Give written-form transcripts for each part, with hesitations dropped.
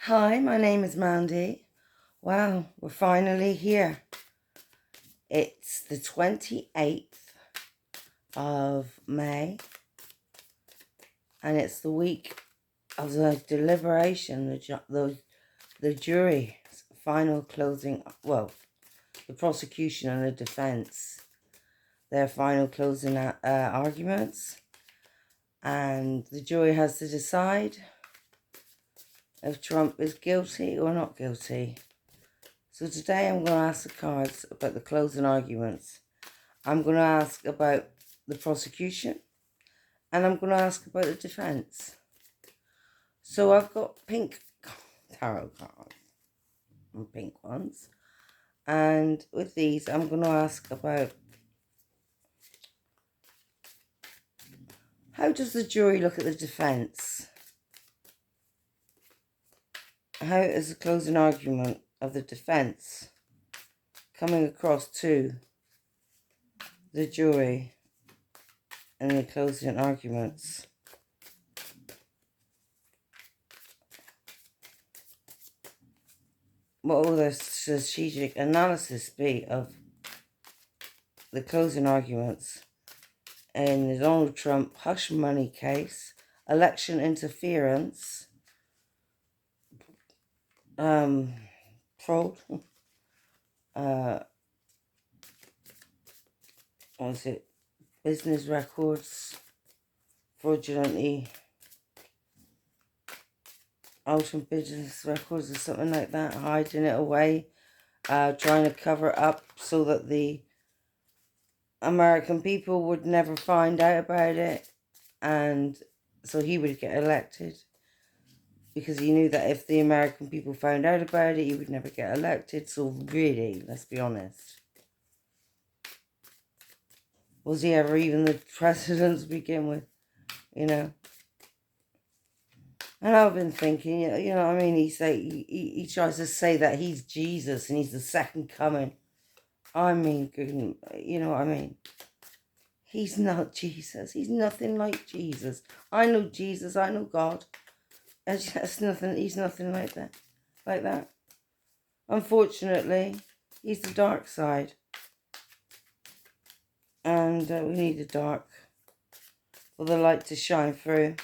Hi, my name is Mandy. Wow, we're finally here. It's the 28th of May, and it's the week of the deliberation, the jury's final closing, well, the prosecution and the defense, their final closing arguments, and the jury has to decide if Trump is guilty or not guilty. So today I'm going to ask the cards about the closing arguments. I'm going to ask about the prosecution, and I'm going to ask about the defense. So I've got pink tarot cards and pink ones. And with these, I'm going to ask about how does the jury look at the defense? How is the closing argument of the defense coming across to the jury in the closing arguments? What will the strategic analysis be of the closing arguments in the Donald Trump hush money case, election interference, fraud, what was it, business records, fraudulently altering business records or something like that, hiding it away, trying to cover it up so that the American people would never find out about it, and so he would get elected, because he knew that if the American people found out about it, he would never get elected. So really, let's be honest, was he ever even the president to begin with, you know? And I've been thinking, you know what I mean, he tries to say that he's Jesus and he's the second coming. I mean, you know what I mean? He's not Jesus. He's nothing like Jesus. I know Jesus. I know God. And that's nothing. He's nothing like that. Like that. Unfortunately, he's the dark side. And we need the dark for the light to shine through.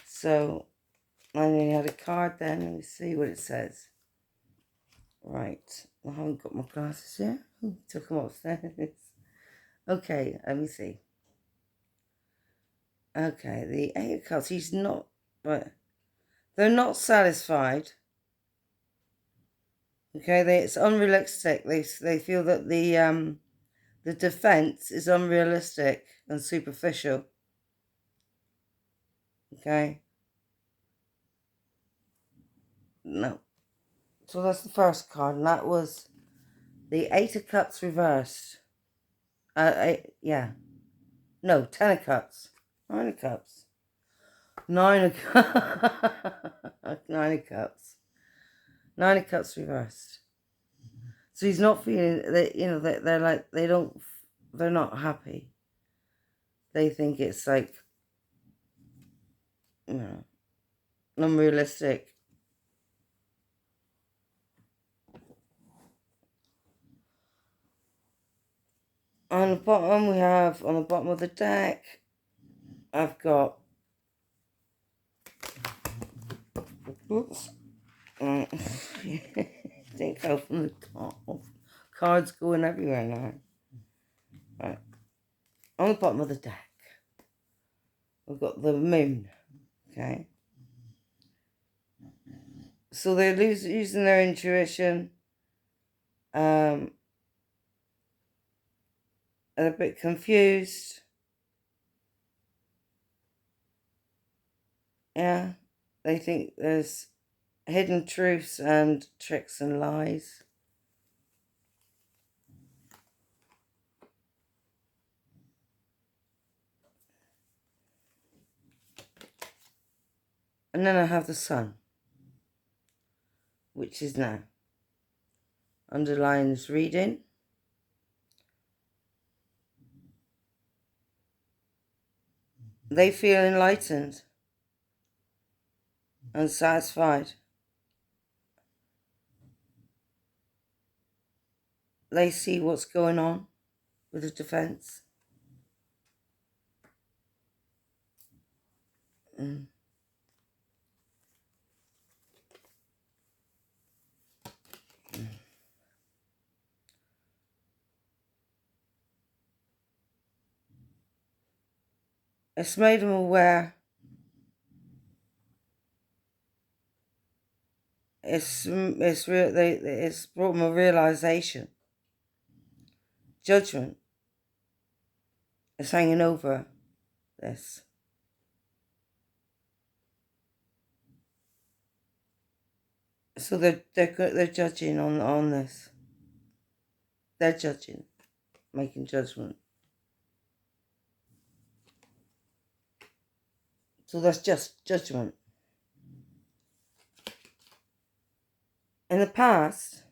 So, I only had a card then. Let me see what it says. Right. I haven't got my glasses here. Took them upstairs. Okay, let me see. Okay, the Eight of Cups. He's not... But they're not satisfied. Okay, it's unrealistic. They feel that the defense is unrealistic and superficial. Okay. No. So that's the first card, and that was the Eight of Cups reversed. Yeah. No, Ten of Cups. Nine of Cups. Nine of Nine of Cups. Nine of Cups reversed. So he's not feeling that, you know, that they're not happy. They think it's like, you know, unrealistic. On the bottom, we have, on the bottom of the deck, I've got, oops, didn't go from the top. Cards going everywhere now. Right. On the bottom of the deck, we've got the moon, okay? So they're using their intuition, and a bit confused. Yeah, they think there's hidden truths and tricks and lies. And then I have the sun, which is now underlying this reading. They feel enlightened. unsatisfied. They see what's going on with the defense. Mm. It's made them aware. It's brought them a realization. Judgment is hanging over this. So they're judging on this. They're judging, making judgment. So that's just judgment. In the past,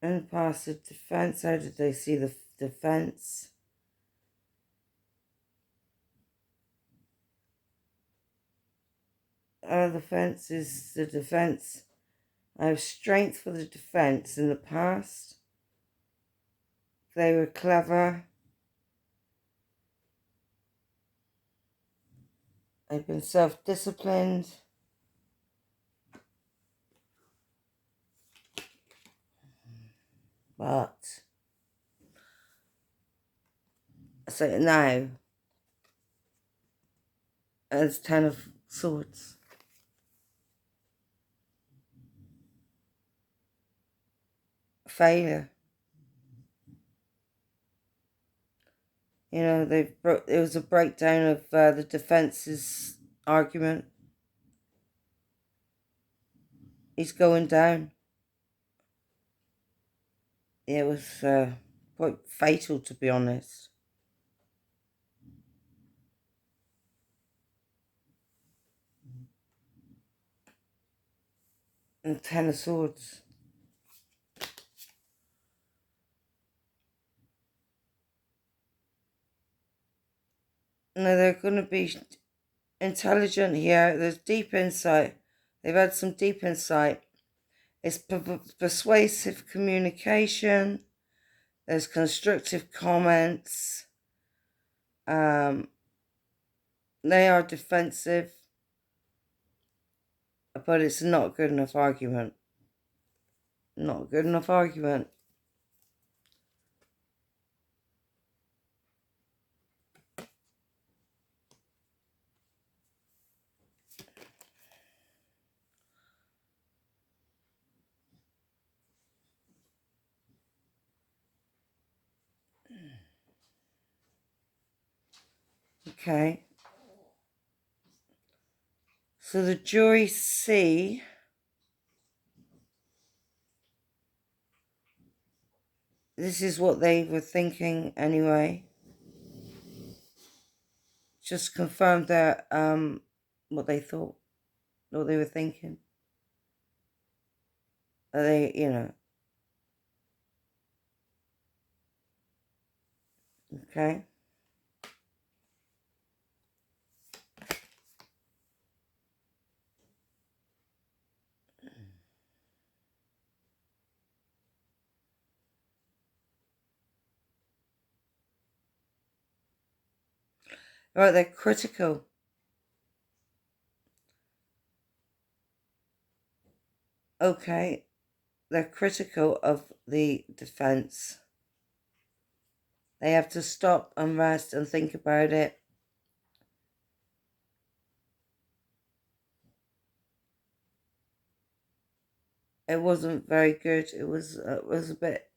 the defense, how did they see the defense? The fence is the defense. I have strength for the defense. In the past, they were clever. They've been self-disciplined. But so now, as 10 of Swords. Failure. You know, it was a breakdown of the defense's argument. He's going down. It was quite fatal, to be honest. And 10 of Swords. No, they're going to be intelligent here. There's deep insight. They've had some deep insight. It's persuasive communication. There's constructive comments. They are defensive. But it's not a good enough argument. Not a good enough argument. Okay. So the jury see this is what they were thinking anyway. Just confirmed their what they thought, what they were thinking. They, you know. Okay. Right, they're critical. Okay. They're critical of the defense. They have to stop and rest and think about it. It wasn't very good. It was a bit.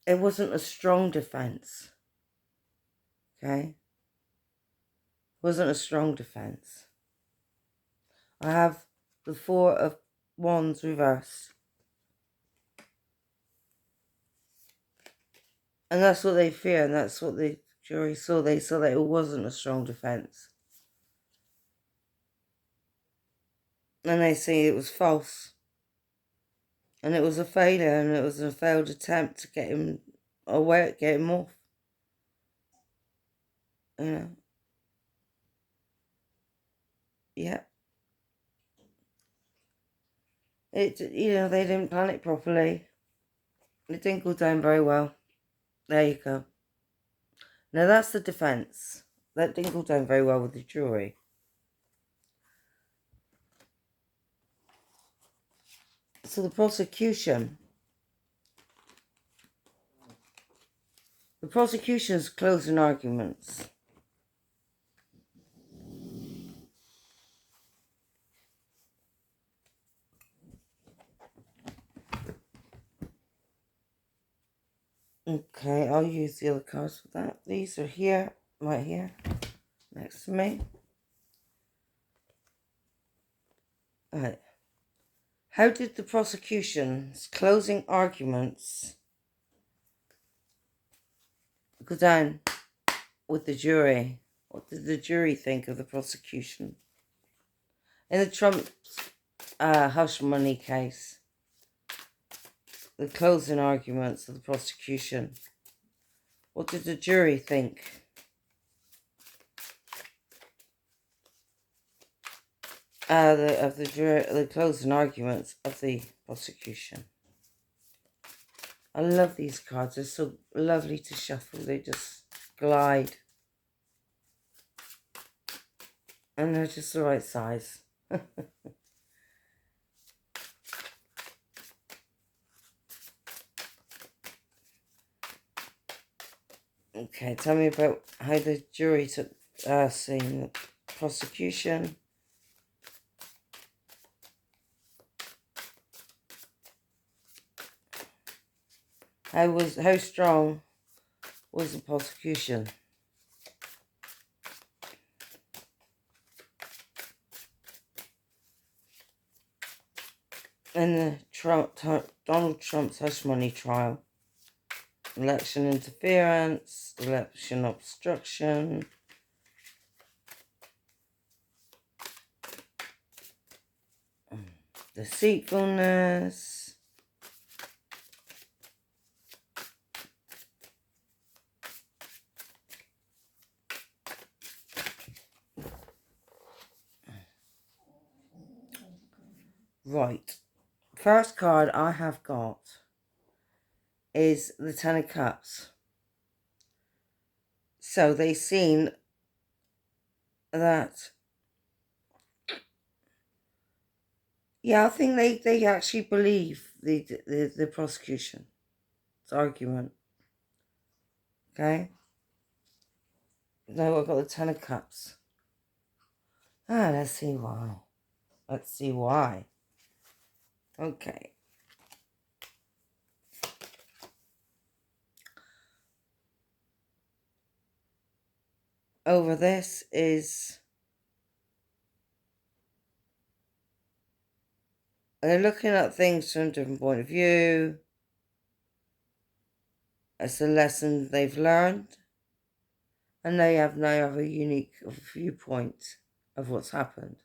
It wasn't a strong defense. Okay. It wasn't a strong defense. I have the 4 of Wands reversed. And that's what they fear, and that's what the jury saw. They saw that it wasn't a strong defense. And they say it was false. And it was a failure, and it was a failed attempt to get him away, get him off. You know. Yeah. It, you know, they didn't plan it properly. It didn't go down very well. There you go. Now that's the defence. That didn't go down very well with the jury. So the prosecution's closing arguments. Okay, I'll use the other cards for that. These are here, right here, next to me. Alright. How did the prosecution's closing arguments go down with the jury? What did the jury think of the prosecution? In the Trump hush money case, the closing arguments of the prosecution, what did the jury think? The closing arguments of the prosecution. I love these cards. They're so lovely to shuffle. They just glide. And they're just the right size. Okay, tell me about how the jury took seeing the prosecution. How strong was the prosecution? In the Donald Trump's hush money trial, election interference, election obstruction, deceitfulness, right. First card I have got is the Ten of Cups. So they seen that, yeah, I think they actually believe the prosecution's argument. Okay. Now I've got the Ten of Cups. Let's see why. Let's see why. Okay. Over this is, they're looking at things from a different point of view. It's a lesson they've learned. And they now have a unique viewpoint of what's happened.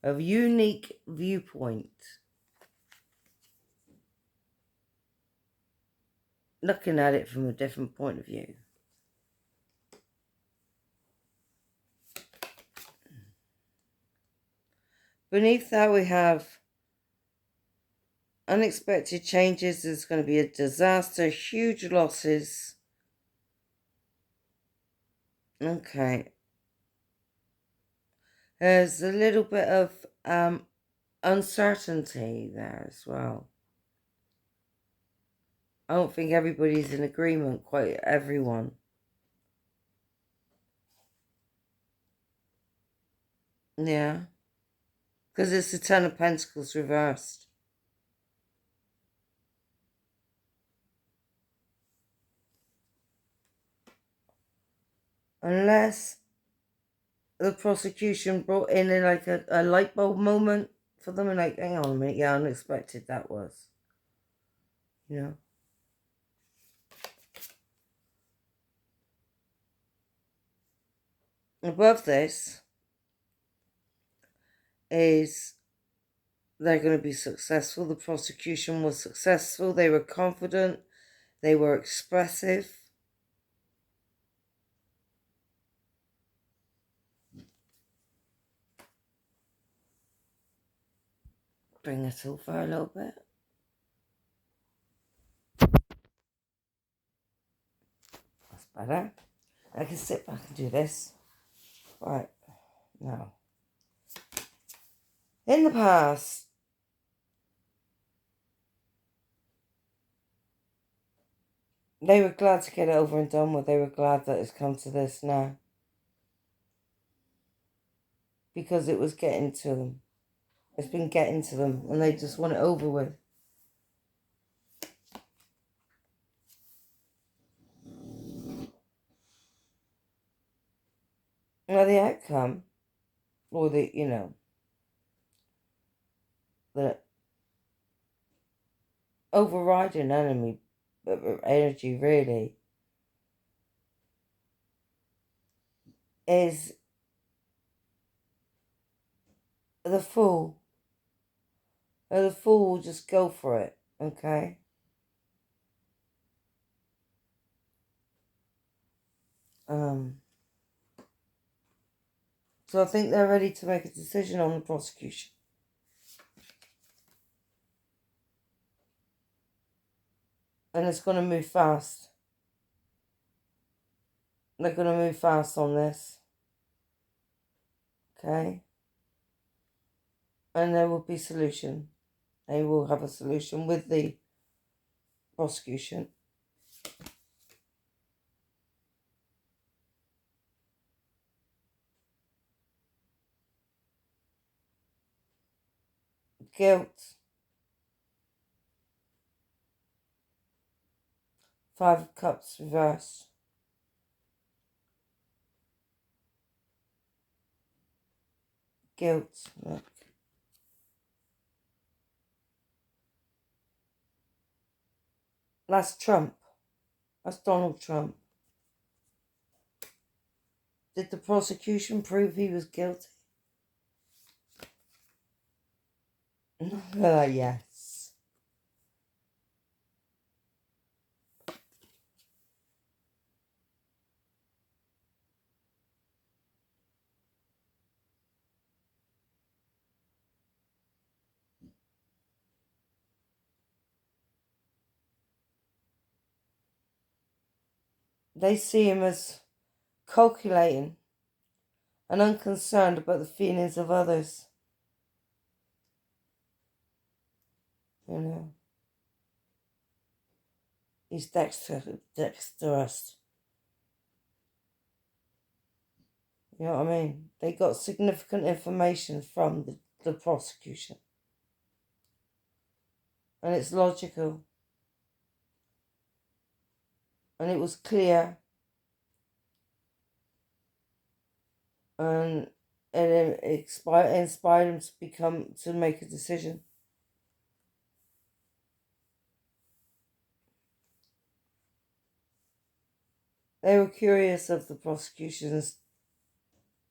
A unique viewpoint. Looking at it from a different point of view. Beneath that we have unexpected changes. There's going to be a disaster, huge losses. Okay. There's a little bit of uncertainty there as well. I don't think everybody's in agreement, quite everyone. Yeah. Because it's the Ten of Pentacles reversed. Unless the prosecution brought in like a light bulb moment for them and like, hang on a minute, yeah, unexpected that was. You know? Above this is they're going to be successful. The prosecution was successful. They were confident. They were expressive. Bring it over a little bit. That's better. I can sit back and do this. Right, now. In the past, they were glad to get it over and done with. They were glad that it's come to this now. Because it was getting to them. It's been getting to them, and they just want it over with. Now the outcome, or the overriding energy really is the Fool. And the Fool will just go for it, okay? So I think they're ready to make a decision on the prosecution. And it's going to move fast. They're going to move fast on this. Okay? And there will be solution. They will have a solution with the prosecution. Guilt. 5 of Cups reversed. Guilt. Look. That's Trump. That's Donald Trump. Did the prosecution prove he was guilty? Yes. They see him as calculating and unconcerned about the feelings of others. He's dexterous. You know what I mean? They got significant information from the prosecution. And it's logical. And it was clear. And it inspired him to make a decision. They were curious of the prosecution's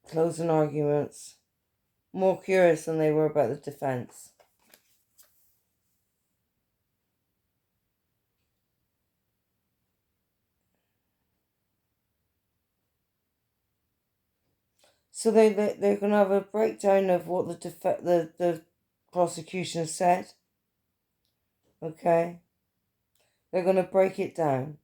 closing arguments. More curious than they were about the defense. So they're going to have a breakdown of what the prosecution said. Okay? They're going to break it down.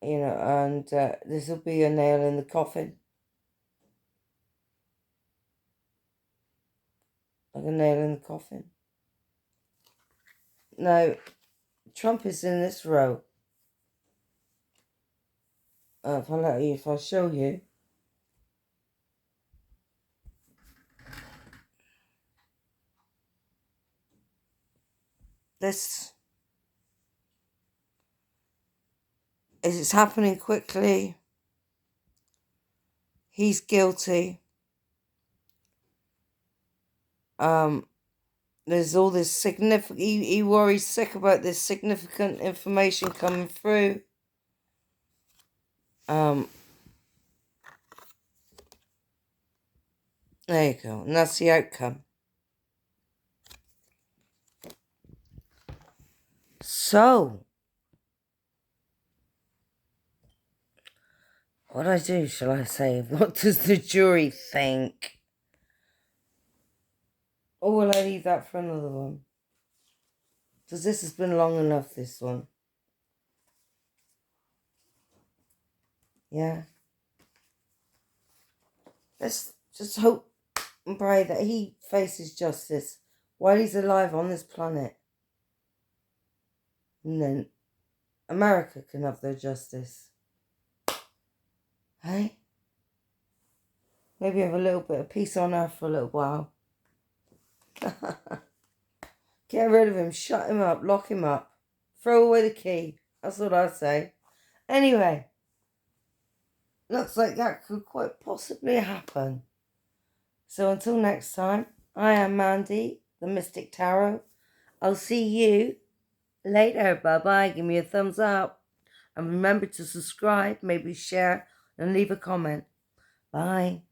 And this will be a nail in the coffin. Like a nail in the coffin. Now, Trump is in this row. If I show you. This is happening quickly. He's guilty. There's all this significant... He worries sick about this significant information coming through. There you go. And that's the outcome. So, what I do, shall I say? What does the jury think? Or will I leave that for another one? Because this has been long enough, this one. Yeah. Let's just hope and pray that he faces justice while he's alive on this planet. And then America can have their justice. Hey? Maybe have a little bit of peace on earth for a little while. Get rid of him, shut him up, lock him up, throw away the key. That's what I'd say. Anyway, looks like that could quite possibly happen. So until next time, I am Mandy, the Mystic Tarot. I'll see you later. Bye-bye. Give me a thumbs up. And remember to subscribe, maybe share, and leave a comment. Bye.